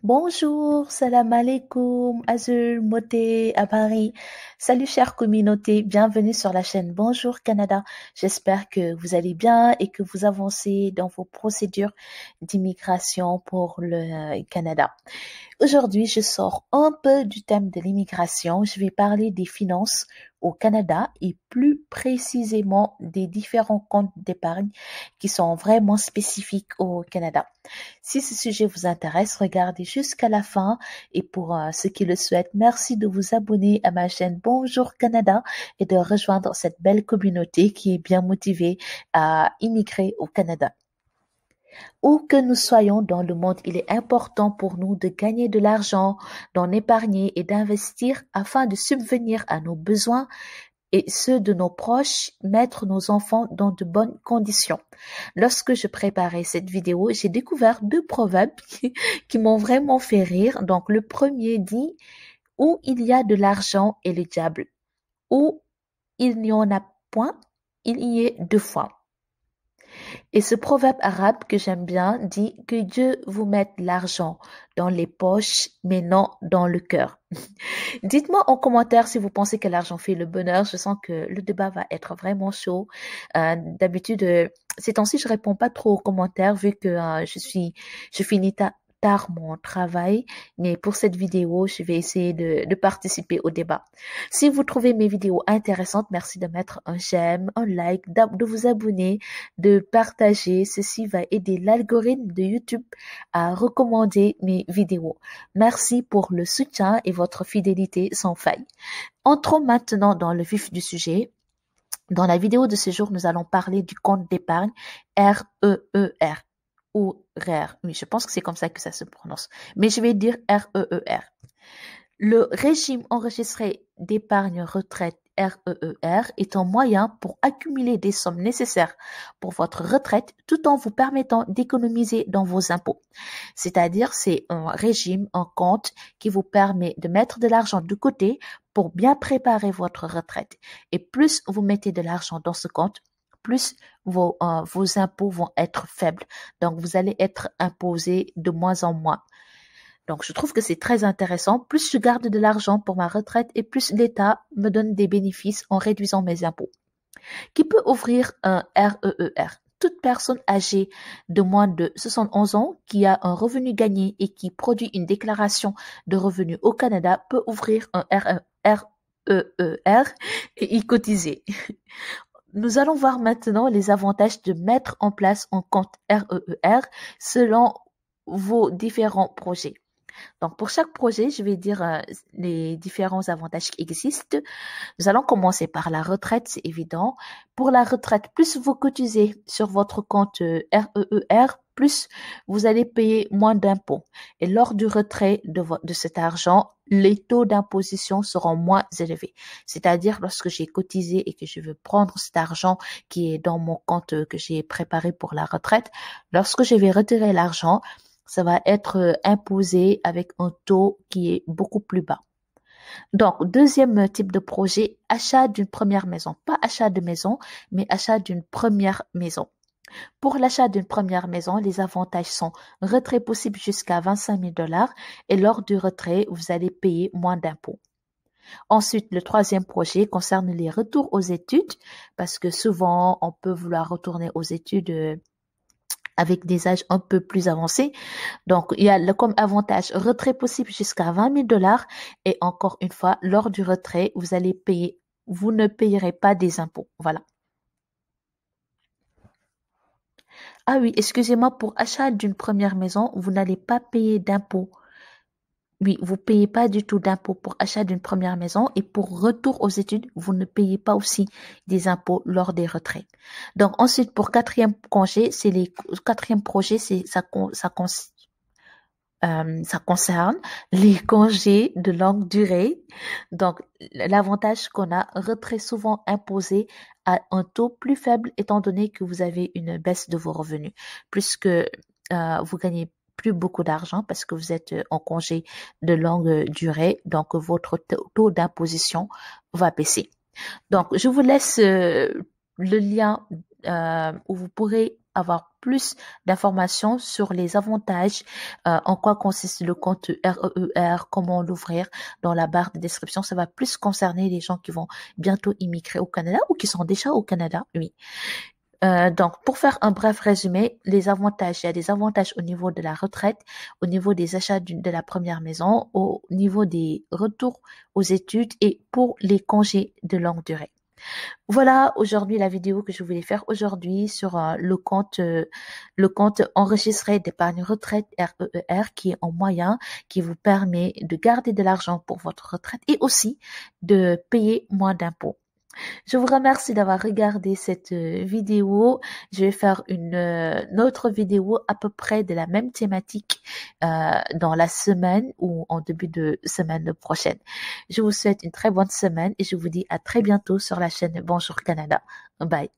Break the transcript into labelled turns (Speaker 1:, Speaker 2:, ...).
Speaker 1: Bonjour, salam alaikum, Azul, Moté, à Paris. Salut chère communauté, bienvenue sur la chaîne Bonjour Canada. J'espère que vous allez bien et que vous avancez dans vos procédures d'immigration pour le Canada. Aujourd'hui, je sors un peu du thème de l'immigration. Je vais parler des finances au Canada et plus précisément des différents comptes d'épargne qui sont vraiment spécifiques au Canada. Si ce sujet vous intéresse, regardez jusqu'à la fin et pour ceux qui le souhaitent, merci de vous abonner à ma chaîne Bonjour Canada et de rejoindre cette belle communauté qui est bien motivée à immigrer au Canada. Où que nous soyons dans le monde, il est important pour nous de gagner de l'argent, d'en épargner et d'investir afin de subvenir à nos besoins et ceux de nos proches, mettre nos enfants dans de bonnes conditions. Lorsque je préparais cette vidéo, j'ai découvert deux proverbes qui m'ont vraiment fait rire. Donc le premier dit, où il y a de l'argent et le diable, où il n'y en a point, il y est deux fois. Et ce proverbe arabe que j'aime bien dit que Dieu vous mette l'argent dans les poches, mais non dans le cœur. Dites-moi en commentaire si vous pensez que l'argent fait le bonheur. Je sens que le débat va être vraiment chaud. D'habitude, ces temps-ci, je réponds pas trop aux commentaires vu que je finis tard mon travail. Mais pour cette vidéo, je vais essayer de participer au débat. Si vous trouvez mes vidéos intéressantes, merci de mettre un j'aime, un like, de vous abonner, de partager. Ceci va aider l'algorithme de YouTube à recommander mes vidéos. Merci pour le soutien et votre fidélité sans faille. Entrons maintenant dans le vif du sujet. Dans la vidéo de ce jour, nous allons parler du compte d'épargne REER ou REER. Oui, je pense que c'est comme ça que ça se prononce. Mais je vais dire REER. Le régime enregistré d'épargne retraite REER est un moyen pour accumuler des sommes nécessaires pour votre retraite tout en vous permettant d'économiser dans vos impôts. C'est-à-dire, c'est un régime, un compte qui vous permet de mettre de l'argent de côté pour bien préparer votre retraite. Et plus vous mettez de l'argent dans ce compte, plus vos impôts vont être faibles. Donc, vous allez être imposé de moins en moins. Donc, je trouve que c'est très intéressant. Plus je garde de l'argent pour ma retraite et plus l'État me donne des bénéfices en réduisant mes impôts. Qui peut ouvrir un REER? Toute personne âgée de moins de 71 ans qui a un revenu gagné et qui produit une déclaration de revenus au Canada peut ouvrir un REER et y cotiser. Nous allons voir maintenant les avantages de mettre en place un compte REER selon vos différents projets. Donc, pour chaque projet, je vais dire les différents avantages qui existent. Nous allons commencer par la retraite, c'est évident. Pour la retraite, plus vous cotisez sur votre compte REER, plus vous allez payer moins d'impôts. Et lors du retrait de cet argent, les taux d'imposition seront moins élevés. C'est-à-dire, lorsque j'ai cotisé et que je veux prendre cet argent qui est dans mon compte que j'ai préparé pour la retraite, lorsque je vais retirer l'argent, ça va être imposé avec un taux qui est beaucoup plus bas. Donc, deuxième type de projet, achat d'une première maison. Pas achat de maison, mais achat d'une première maison. Pour l'achat d'une première maison, les avantages sont retrait possible jusqu'à 25 000 $ et lors du retrait, vous allez payer moins d'impôts. Ensuite, le troisième projet concerne les retours aux études parce que souvent, on peut vouloir retourner aux études avec des âges un peu plus avancés. Donc, il y a comme avantage retrait possible jusqu'à 20 000 $ et encore une fois, lors du retrait, vous ne payerez pas des impôts. Voilà. Ah oui, excusez-moi, pour achat d'une première maison, vous n'allez pas payer d'impôts. Oui, vous payez pas du tout d'impôts pour achat d'une première maison et pour retour aux études, vous ne payez pas aussi des impôts lors des retraits. Donc ensuite, pour quatrième projet, ça concerne les congés de longue durée. Donc, l'avantage qu'on a, retrait souvent imposé à un taux plus faible étant donné que vous avez une baisse de vos revenus, puisque vous gagnez plus beaucoup d'argent parce que vous êtes en congé de longue durée, donc votre taux d'imposition va baisser. Donc, je vous laisse le lien où vous pourrez avoir plus d'informations sur les avantages, en quoi consiste le compte REER, comment l'ouvrir dans la barre de description. Ça va plus concerner les gens qui vont bientôt immigrer au Canada ou qui sont déjà au Canada, oui. Donc, pour faire un bref résumé, les avantages, il y a des avantages au niveau de la retraite, au niveau des achats de la première maison, au niveau des retours aux études et pour les congés de longue durée. Voilà aujourd'hui la vidéo que je voulais faire aujourd'hui sur le compte enregistré d'épargne retraite REER qui est en moyen, qui vous permet de garder de l'argent pour votre retraite et aussi de payer moins d'impôts. Je vous remercie d'avoir regardé cette vidéo. Je vais faire une autre vidéo à peu près de la même thématique dans la semaine ou en début de semaine prochaine. Je vous souhaite une très bonne semaine et je vous dis à très bientôt sur la chaîne Bonjour Canada. Bye.